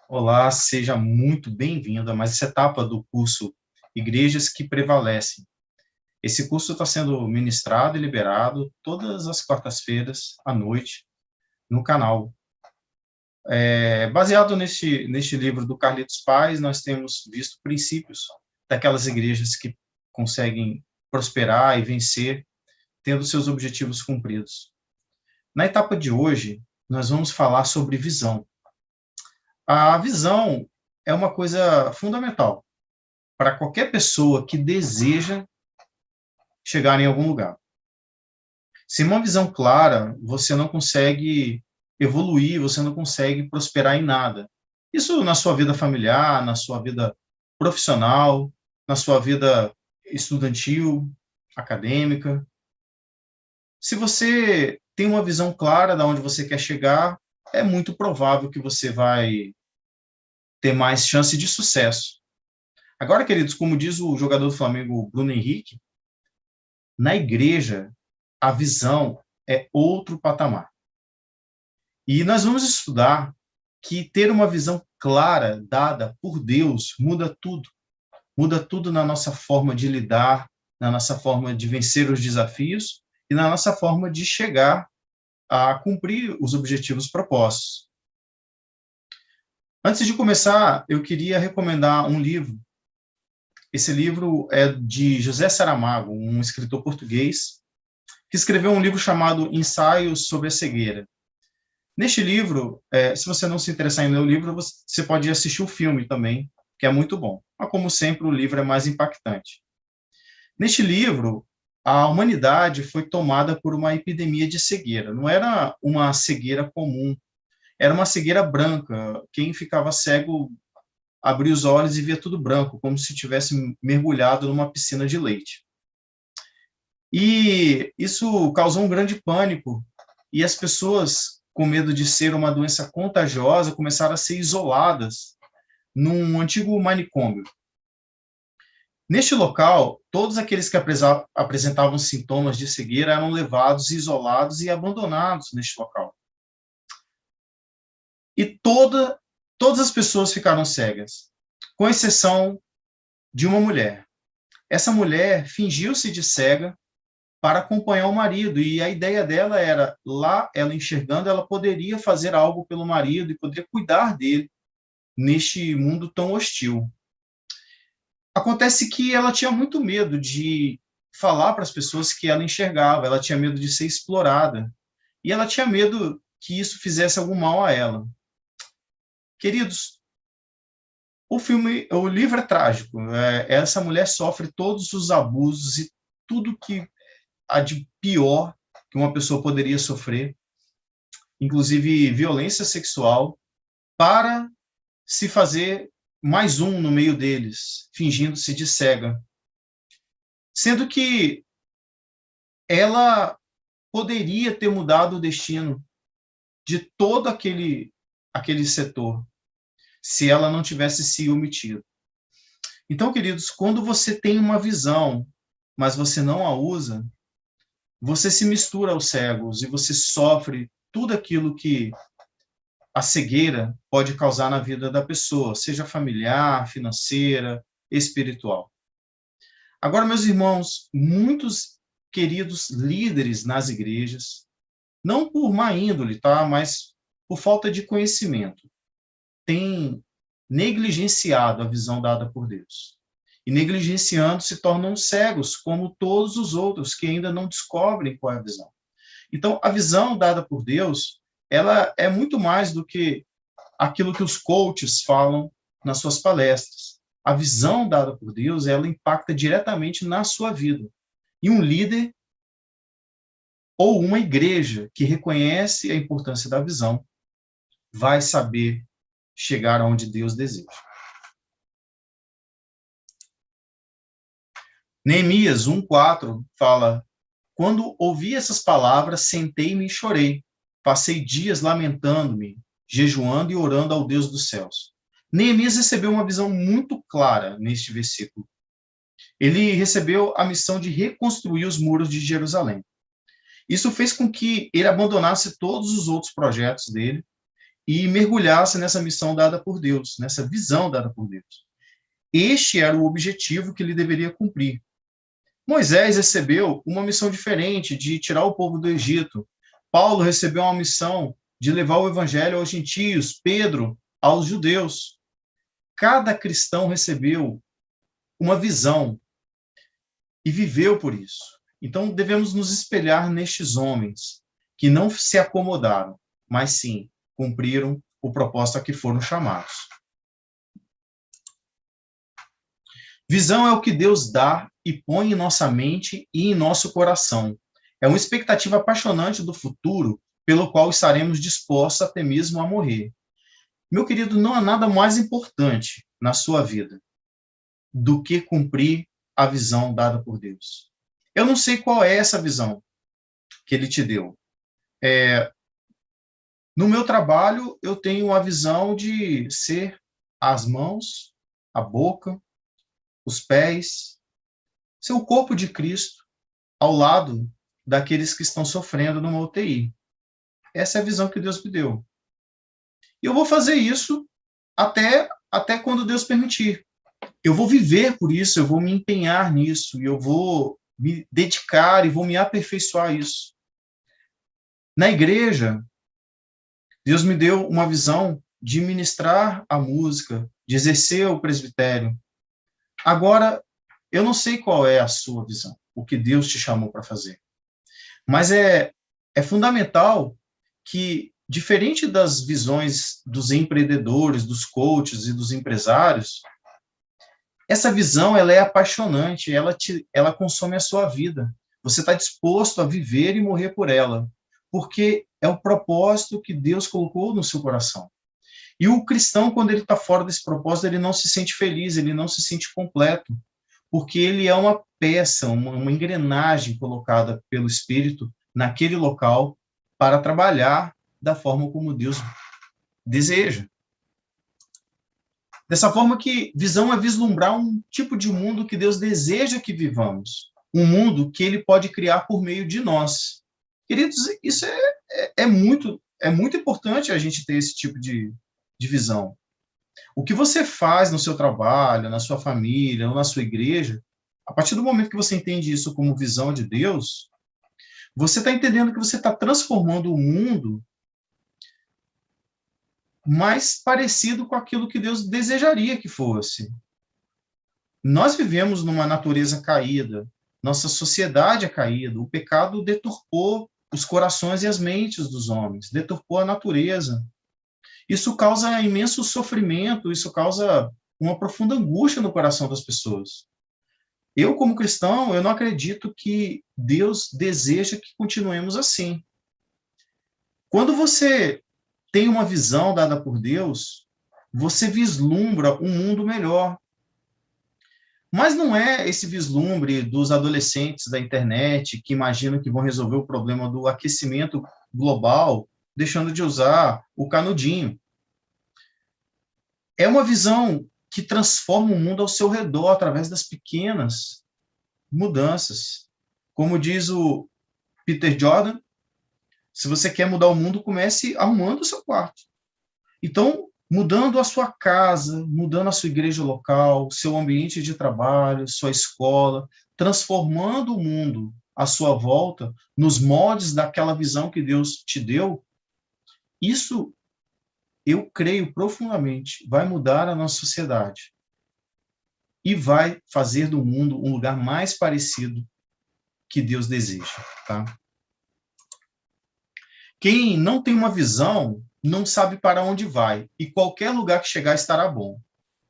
Olá, seja muito bem-vindo a mais essa etapa do curso Igrejas que Prevalecem. Esse curso está sendo ministrado e liberado todas as quartas-feiras à noite no canal. Baseado neste livro do Carlitos Paz, nós temos visto princípios daquelas igrejas que conseguem prosperar e vencer, tendo seus objetivos cumpridos. Na etapa de hoje, nós vamos falar sobre visão. A visão é uma coisa fundamental para qualquer pessoa que deseja chegar em algum lugar. Sem uma visão clara, você não consegue evoluir, você não consegue prosperar em nada. Isso na sua vida familiar, na sua vida profissional, na sua vida estudantil, acadêmica. Se você tem uma visão clara de onde você quer chegar, é muito provável que você vai ter mais chance de sucesso. Agora, queridos, como diz o jogador do Flamengo, Bruno Henrique, na igreja, a visão é outro patamar. E nós vamos estudar que ter uma visão clara, dada por Deus, muda tudo. Muda tudo na nossa forma de lidar, na nossa forma de vencer os desafios e na nossa forma de chegar a cumprir os objetivos propostos. Antes de começar, eu queria recomendar um livro. Esse livro é de José Saramago, um escritor português, que escreveu um livro chamado Ensaios sobre a Cegueira. Neste livro, se você não se interessar em ler o livro, você pode assistir o filme também, que é muito bom. Mas, como sempre, o livro é mais impactante. Neste livro, a humanidade foi tomada por uma epidemia de cegueira. Não era uma cegueira comum, era uma cegueira branca. Quem ficava cego abria os olhos e via tudo branco, como se tivesse mergulhado numa piscina de leite. E isso causou um grande pânico, e as pessoas, com medo de ser uma doença contagiosa, começaram a ser isoladas num antigo manicômio. Neste local, todos aqueles que apresentavam sintomas de cegueira eram levados, isolados e abandonados neste local. E todas as pessoas ficaram cegas, com exceção de uma mulher. Essa mulher fingiu-se de cega para acompanhar o marido, e a ideia dela era, lá, ela enxergando, ela poderia fazer algo pelo marido e poderia cuidar dele neste mundo tão hostil. Acontece que ela tinha muito medo de falar para as pessoas que ela enxergava, ela tinha medo de ser explorada, e ela tinha medo que isso fizesse algum mal a ela. Queridos, o livro é trágico. Essa mulher sofre todos os abusos e tudo que há de pior que uma pessoa poderia sofrer, inclusive violência sexual, para se fazer mais um no meio deles, fingindo-se de cega. Sendo que ela poderia ter mudado o destino de todo aquele setor, se ela não tivesse se omitido. Então, queridos, quando você tem uma visão, mas você não a usa, você se mistura aos cegos e você sofre tudo aquilo que a cegueira pode causar na vida da pessoa, seja familiar, financeira, espiritual. Agora, meus irmãos, muitos queridos líderes nas igrejas, não por má índole, tá? Mas por falta de conhecimento, têm negligenciado a visão dada por Deus. E negligenciando se tornam cegos, como todos os outros que ainda não descobrem qual é a visão. Então, a visão dada por Deus, ela é muito mais do que aquilo que os coaches falam nas suas palestras. A visão dada por Deus, ela impacta diretamente na sua vida. E um líder ou uma igreja que reconhece a importância da visão vai saber chegar aonde Deus deseja. Neemias 1:4 fala: quando ouvi essas palavras, sentei-me e chorei. Passei dias lamentando-me, jejuando e orando ao Deus dos céus. Neemias recebeu uma visão muito clara neste versículo. Ele recebeu a missão de reconstruir os muros de Jerusalém. Isso fez com que ele abandonasse todos os outros projetos dele e mergulhasse nessa missão dada por Deus, nessa visão dada por Deus. Este era o objetivo que ele deveria cumprir. Moisés recebeu uma missão diferente de tirar o povo do Egito. Paulo recebeu uma missão de levar o evangelho aos gentios, Pedro aos judeus. Cada cristão recebeu uma visão e viveu por isso. Então, devemos nos espelhar nestes homens que não se acomodaram, mas sim cumpriram o propósito a que foram chamados. Visão é o que Deus dá e põe em nossa mente e em nosso coração. É uma expectativa apaixonante do futuro, pelo qual estaremos dispostos até mesmo a morrer. Meu querido, não há nada mais importante na sua vida do que cumprir a visão dada por Deus. Eu não sei qual é essa visão que ele te deu. No meu trabalho, eu tenho a visão de ser as mãos, a boca, os pés, ser o corpo de Cristo ao lado daqueles que estão sofrendo numa UTI. Essa é a visão que Deus me deu. E eu vou fazer isso até quando Deus permitir. Eu vou viver por isso, eu vou me empenhar nisso, e eu vou me dedicar e vou me aperfeiçoar a isso. Na igreja, Deus me deu uma visão de ministrar a música, de exercer o presbitério. Agora, eu não sei qual é a sua visão, o que Deus te chamou para fazer. Mas é fundamental que, diferente das visões dos empreendedores, dos coaches e dos empresários, essa visão ela é apaixonante, ela consome a sua vida. Você está disposto a viver e morrer por ela, porque é o propósito que Deus colocou no seu coração. E o cristão, quando ele está fora desse propósito, ele não se sente feliz, ele não se sente completo, porque ele é uma peça, uma engrenagem colocada pelo Espírito naquele local para trabalhar da forma como Deus deseja. Dessa forma que visão é vislumbrar um tipo de mundo que Deus deseja que vivamos, um mundo que ele pode criar por meio de nós. Queridos, isso é muito importante a gente ter esse tipo de visão. O que você faz no seu trabalho, na sua família, ou na sua igreja, a partir do momento que você entende isso como visão de Deus, você está entendendo que você está transformando o mundo mais parecido com aquilo que Deus desejaria que fosse. Nós vivemos numa natureza caída, nossa sociedade é caída, o pecado deturpou os corações e as mentes dos homens, deturpou a natureza. Isso causa imenso sofrimento, isso causa uma profunda angústia no coração das pessoas. Eu, como cristão, eu não acredito que Deus deseja que continuemos assim. Quando você tem uma visão dada por Deus, você vislumbra um mundo melhor. Mas não é esse vislumbre dos adolescentes da internet que imaginam que vão resolver o problema do aquecimento global deixando de usar o canudinho. É uma visão que transforma o mundo ao seu redor através das pequenas mudanças. Como diz o Peter Jordan, se você quer mudar o mundo, comece arrumando o seu quarto. Então, mudando a sua casa, mudando a sua igreja local, seu ambiente de trabalho, sua escola, transformando o mundo à sua volta, nos moldes daquela visão que Deus te deu, isso, eu creio profundamente, vai mudar a nossa sociedade e vai fazer do mundo um lugar mais parecido que Deus deseja, tá? Quem não tem uma visão não sabe para onde vai, e qualquer lugar que chegar estará bom.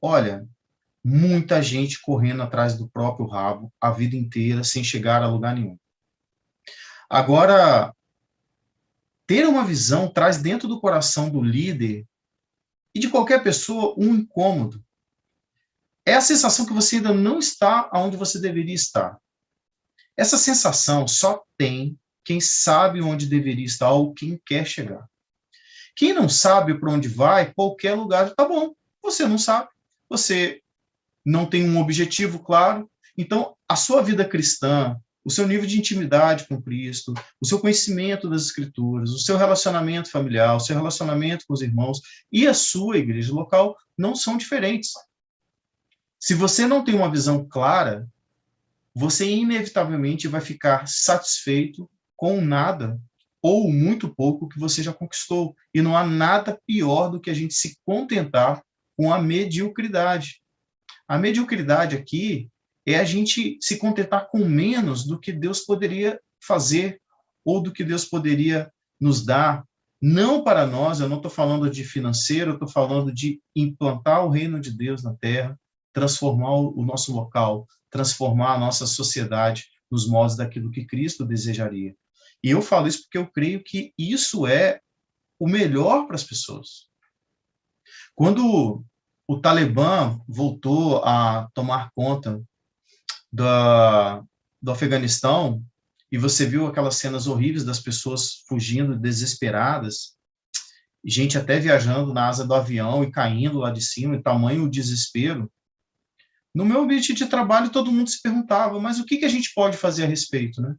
Olha, muita gente correndo atrás do próprio rabo a vida inteira sem chegar a lugar nenhum. Agora, ter uma visão traz dentro do coração do líder e de qualquer pessoa um incômodo. É a sensação que você ainda não está onde você deveria estar. Essa sensação só tem quem sabe onde deveria estar ou quem quer chegar. Quem não sabe para onde vai, qualquer lugar está bom. Você não sabe, você não tem um objetivo claro. Então, a sua vida cristã, o seu nível de intimidade com Cristo, o seu conhecimento das Escrituras, o seu relacionamento familiar, o seu relacionamento com os irmãos e a sua igreja local não são diferentes. Se você não tem uma visão clara, você inevitavelmente vai ficar satisfeito com nada ou muito pouco que você já conquistou. E não há nada pior do que a gente se contentar com a mediocridade. A mediocridade aqui é a gente se contentar com menos do que Deus poderia fazer ou do que Deus poderia nos dar. Não para nós, eu não estou falando de financeiro, eu estou falando de implantar o reino de Deus na terra, transformar o nosso local, transformar a nossa sociedade nos moldes daquilo que Cristo desejaria. E eu falo isso porque eu creio que isso é o melhor para as pessoas. Quando o Talibã voltou a tomar conta do Afeganistão, e você viu aquelas cenas horríveis das pessoas fugindo, desesperadas, gente até viajando na asa do avião e caindo lá de cima, e tamanho desespero. No meu ambiente de trabalho, todo mundo se perguntava, mas o que a gente pode fazer a respeito, né?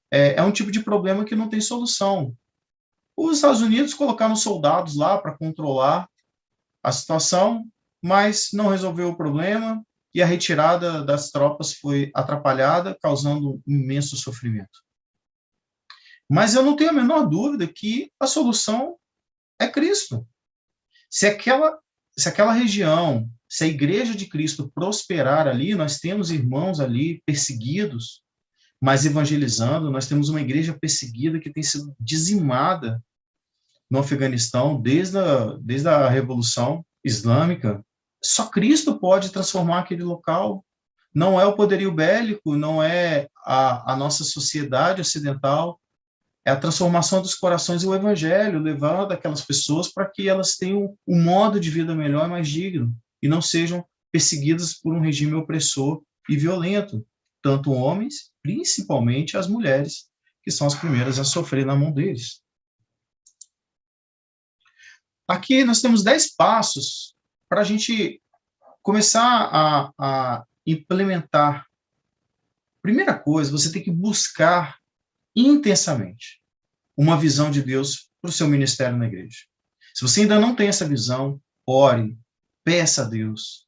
É um tipo de problema que não tem solução. Os Estados Unidos colocaram soldados lá para controlar a situação, mas não resolveu o problema, e a retirada das tropas foi atrapalhada, causando um imenso sofrimento. Mas eu não tenho a menor dúvida que a solução é Cristo. Se aquela região, se a igreja de Cristo prosperar ali, nós temos irmãos ali perseguidos, mas evangelizando, nós temos uma igreja perseguida que tem sido dizimada no Afeganistão desde a Revolução Islâmica. Só Cristo pode transformar aquele local. Não é o poderio bélico, não é a nossa sociedade ocidental, é a transformação dos corações e o evangelho, levando aquelas pessoas para que elas tenham um modo de vida melhor e mais digno, e não sejam perseguidas por um regime opressor e violento, tanto homens, principalmente as mulheres, que são as primeiras a sofrer na mão deles. Aqui nós temos 10 passos para a gente começar a implementar. Primeira coisa, você tem que buscar intensamente uma visão de Deus para o seu ministério na igreja. Se você ainda não tem essa visão, ore, peça a Deus.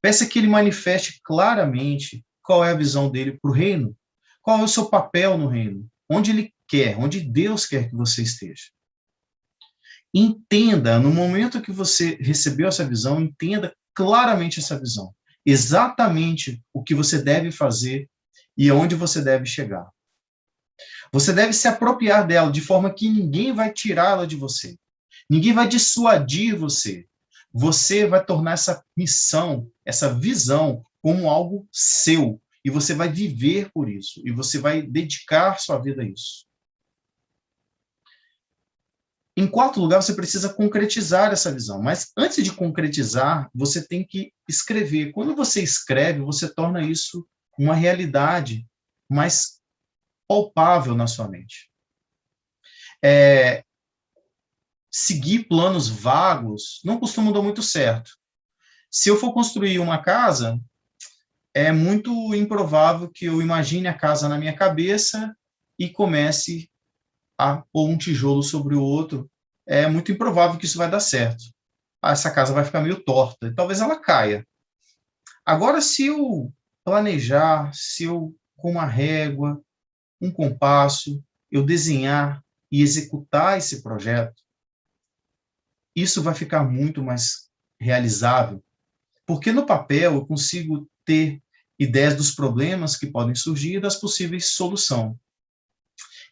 Peça que Ele manifeste claramente qual é a visão dele para o reino, qual é o seu papel no reino, onde Ele quer, onde Deus quer que você esteja. Entenda, no momento que você recebeu essa visão, entenda claramente essa visão. Exatamente o que você deve fazer e aonde você deve chegar. Você deve se apropriar dela de forma que ninguém vai tirá-la de você. Ninguém vai dissuadir você. Você vai tornar essa missão, essa visão, como algo seu. E você vai viver por isso. E você vai dedicar sua vida a isso. Em quarto lugar, você precisa concretizar essa visão. Mas antes de concretizar, você tem que escrever. Quando você escreve, você torna isso uma realidade mais palpável na sua mente. Seguir planos vagos não costuma dar muito certo. Se eu for construir uma casa, é muito improvável que eu imagine a casa na minha cabeça e comece a pôr um tijolo sobre o outro. É muito improvável que isso vai dar certo. Essa casa vai ficar meio torta, e talvez ela caia. Agora, se eu planejar, se eu, com uma régua, um compasso, eu desenhar e executar esse projeto, isso vai ficar muito mais realizável, porque no papel eu consigo ter ideias dos problemas que podem surgir e das possíveis soluções.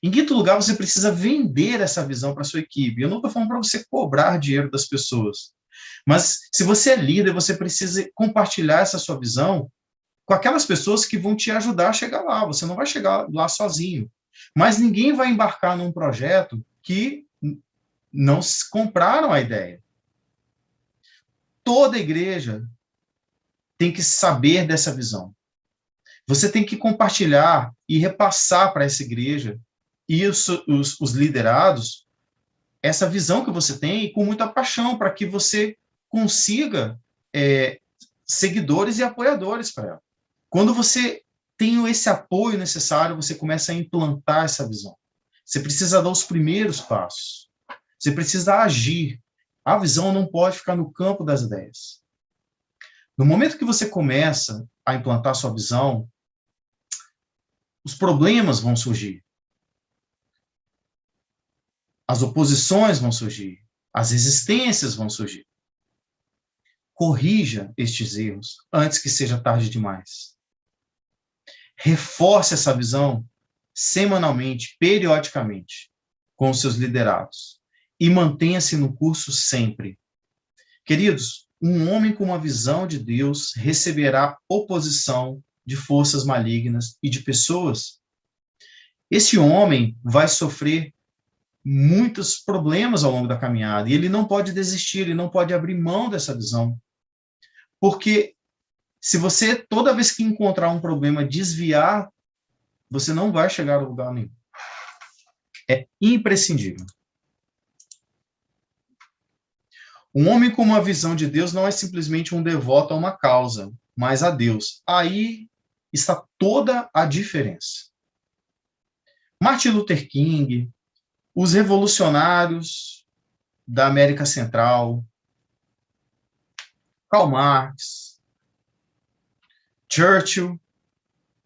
Em quinto lugar, você precisa vender essa visão para a sua equipe. Eu não estou falando para você cobrar dinheiro das pessoas, mas se você é líder, você precisa compartilhar essa sua visão com aquelas pessoas que vão te ajudar a chegar lá. Você não vai chegar lá sozinho. Mas ninguém vai embarcar num projeto que não compraram a ideia. Toda igreja tem que saber dessa visão. Você tem que compartilhar e repassar para essa igreja e os liderados essa visão que você tem, e com muita paixão, para que você consiga seguidores e apoiadores para ela. Quando você tem esse apoio necessário, você começa a implantar essa visão. Você precisa dar os primeiros passos. Você precisa agir. A visão não pode ficar no campo das ideias. No momento que você começa a implantar sua visão, os problemas vão surgir. As oposições vão surgir. As resistências vão surgir. Corrija estes erros antes que seja tarde demais. Reforce essa visão semanalmente, periodicamente, com os seus liderados. E mantenha-se no curso sempre. Queridos, um homem com uma visão de Deus receberá oposição de forças malignas e de pessoas. Esse homem vai sofrer muitos problemas ao longo da caminhada, e ele não pode desistir, ele não pode abrir mão dessa visão. Porque se você, toda vez que encontrar um problema, desviar, você não vai chegar a lugar nenhum. É imprescindível. Um homem com uma visão de Deus não é simplesmente um devoto a uma causa, mas a Deus. Aí está toda a diferença. Martin Luther King, os revolucionários da América Central, Karl Marx, Churchill,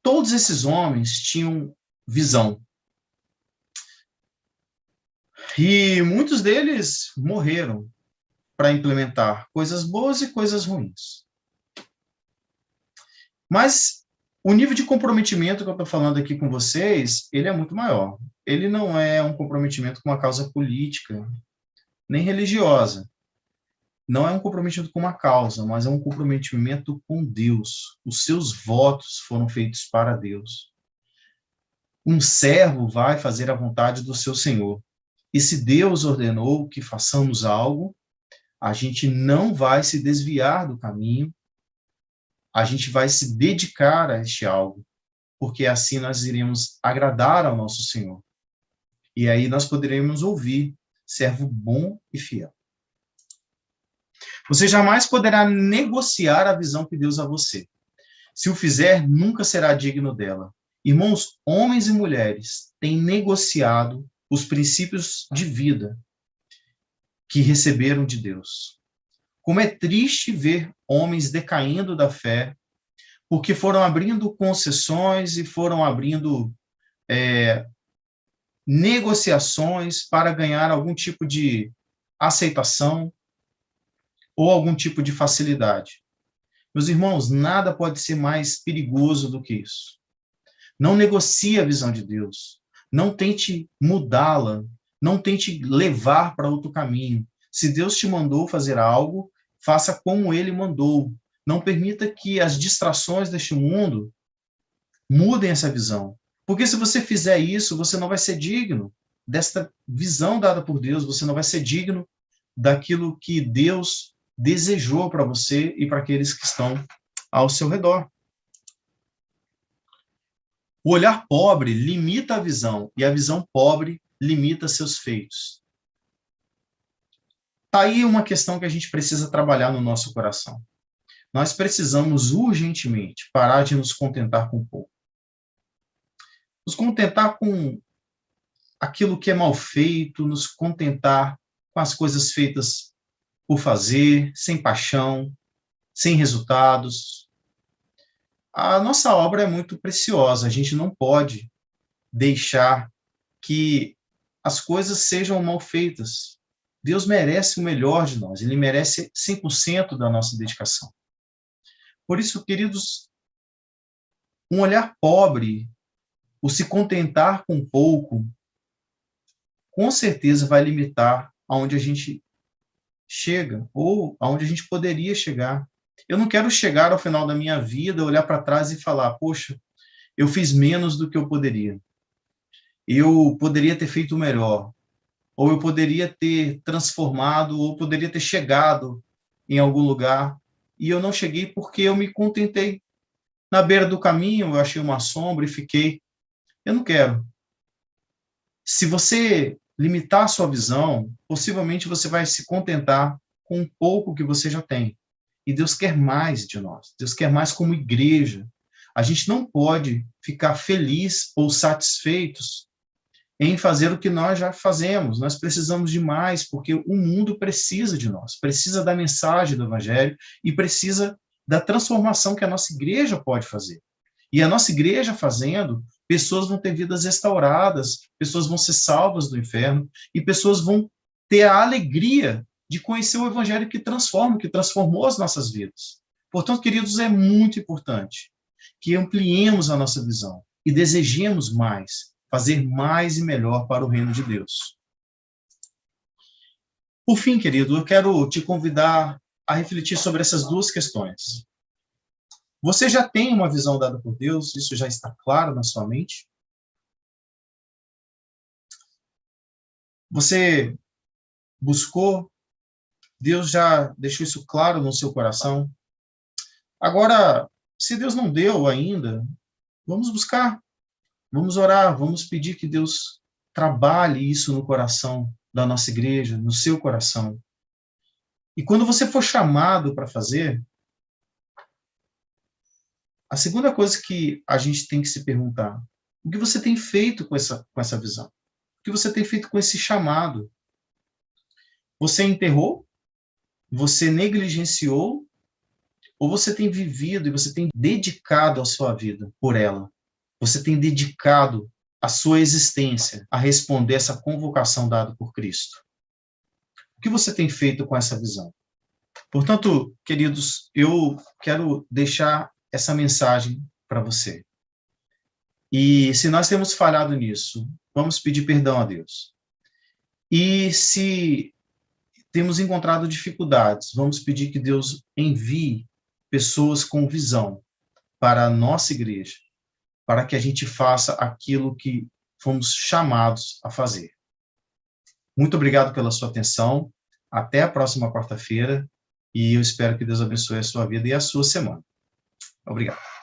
todos esses homens tinham visão. E muitos deles morreram para implementar coisas boas e coisas ruins. Mas o nível de comprometimento que eu estou falando aqui com vocês, ele é muito maior. Ele não é um comprometimento com uma causa política, nem religiosa. Não é um comprometimento com uma causa, mas é um comprometimento com Deus. Os seus votos foram feitos para Deus. Um servo vai fazer a vontade do seu Senhor. E se Deus ordenou que façamos algo, a gente não vai se desviar do caminho, a gente vai se dedicar a este algo, porque assim nós iremos agradar ao nosso Senhor. E aí nós poderemos ouvir, servo bom e fiel. Você jamais poderá negociar a visão que Deus dá a você. Se o fizer, nunca será digno dela. Irmãos, homens e mulheres têm negociado os princípios de vida que receberam de Deus. Como é triste ver homens decaindo da fé, porque foram abrindo concessões e foram abrindo negociações para ganhar algum tipo de aceitação ou algum tipo de facilidade. Meus irmãos, nada pode ser mais perigoso do que isso. Não negocie a visão de Deus. Não tente mudá-la. Não tente levar para outro caminho. Se Deus te mandou fazer algo, faça como Ele mandou. Não permita que as distrações deste mundo mudem essa visão. Porque se você fizer isso, você não vai ser digno desta visão dada por Deus. Você não vai ser digno daquilo que Deus desejou para você e para aqueles que estão ao seu redor. O olhar pobre limita a visão, e a visão pobre limita seus feitos. Está aí uma questão que a gente precisa trabalhar no nosso coração. Nós precisamos urgentemente parar de nos contentar com pouco. Nos contentar com aquilo que é mal feito, nos contentar com as coisas feitas por fazer, sem paixão, sem resultados. A nossa obra é muito preciosa, a gente não pode deixar que as coisas sejam mal feitas. Deus merece o melhor de nós, Ele merece 100% da nossa dedicação. Por isso, queridos, um olhar pobre, o se contentar com pouco, com certeza vai limitar aonde a gente chega, ou aonde a gente poderia chegar. Eu não quero chegar ao final da minha vida, olhar para trás e falar, poxa, eu fiz menos do que eu poderia. Eu poderia ter feito melhor. Ou eu poderia ter transformado, ou poderia ter chegado em algum lugar, e eu não cheguei porque eu me contentei. Na beira do caminho, eu achei uma sombra e fiquei. Eu não quero. Se você limitar a sua visão, possivelmente você vai se contentar com um pouco que você já tem. E Deus quer mais de nós. Deus quer mais como igreja. A gente não pode ficar feliz ou satisfeitos em fazer o que nós já fazemos. Nós precisamos de mais, porque o mundo precisa de nós, precisa da mensagem do Evangelho e precisa da transformação que a nossa igreja pode fazer. E a nossa igreja fazendo, pessoas vão ter vidas restauradas, pessoas vão ser salvas do inferno e pessoas vão ter a alegria de conhecer o Evangelho que transforma, que transformou as nossas vidas. Portanto, queridos, é muito importante que ampliemos a nossa visão e desejemos mais, fazer mais e melhor para o reino de Deus. Por fim, querido, eu quero te convidar a refletir sobre essas duas questões. Você já tem uma visão dada por Deus? Isso já está claro na sua mente? Você buscou? Deus já deixou isso claro no seu coração? Agora, se Deus não deu ainda, vamos buscar, vamos orar, vamos pedir que Deus trabalhe isso no coração da nossa igreja, no seu coração. E quando você for chamado para fazer, a segunda coisa que a gente tem que se perguntar: o que você tem feito com essa visão? O que você tem feito com esse chamado? Você enterrou? Você negligenciou? Ou você tem vivido e você tem dedicado a sua vida por ela? Você tem dedicado a sua existência a responder essa convocação dada por Cristo? O que você tem feito com essa visão? Portanto, queridos, eu quero deixar essa mensagem para você. E se nós temos falhado nisso, vamos pedir perdão a Deus. E se temos encontrado dificuldades, vamos pedir que Deus envie pessoas com visão para a nossa igreja, para que a gente faça aquilo que fomos chamados a fazer. Muito obrigado pela sua atenção. Até a próxima quarta-feira. E eu espero que Deus abençoe a sua vida e a sua semana. Obrigado.